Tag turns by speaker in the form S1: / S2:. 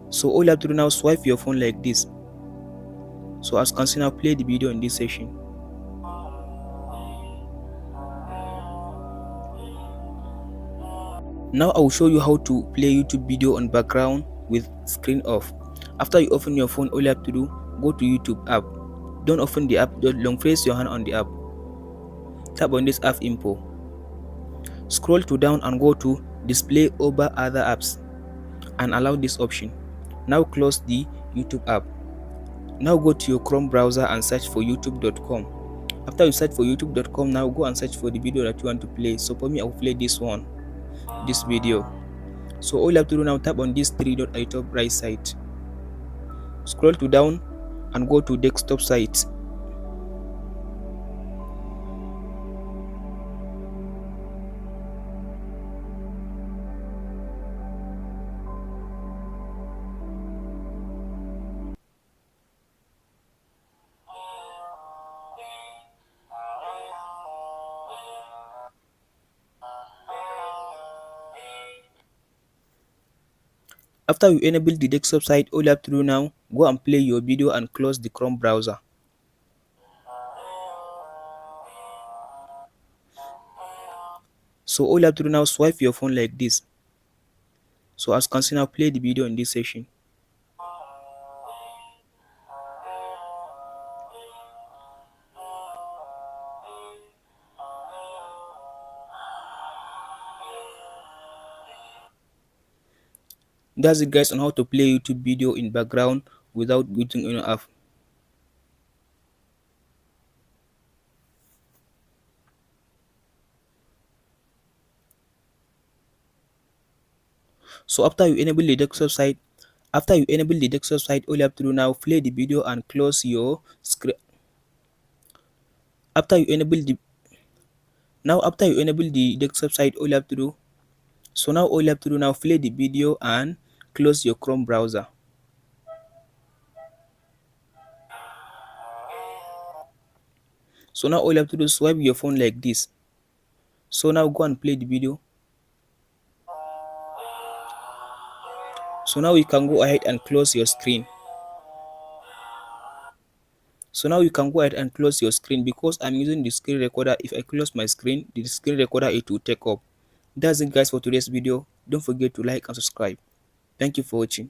S1: So all you have to do now, swipe your phone like this. So as you can see now, play the video in this section. Now I will show you how to play YouTube video on background with screen off. After you open your phone, all you have to do, go to YouTube app. Don't open the app, just long press your hand on the app. Tap on this app info. Scroll to down and go to display over other apps and allow this option. Now close the YouTube app. Now go to your Chrome browser and search for youtube.com. After you search for youtube.com, now go and search for the video that you want to play. So for me, I will play this one, this video. So all you have to do now, tap on this three dot at the top right side. Scroll to down and go to desktop site. After you enable the desktop site, all you have to do now, go and play your video and close the Chrome browser. So all you have to do now, swipe your phone like this. So as you can see now, play the video in this section. That's it guys on how to play YouTube video in background without using any app. So after you enable the desktop site, all you have to do now, play the video and close your screen. After you enable the desktop site, all you have to do, so now all you have to do now, play the video and close your Chrome browser. So now all you have to do is swipe your phone like this. So now go and play the video. So now you can go ahead and close your screen. So now you can go ahead and close your screen, because I'm using the screen recorder. If I close my screen, the screen recorder, it will take up. That's it guys for today's video. Don't forget to like and subscribe. Thank you for watching.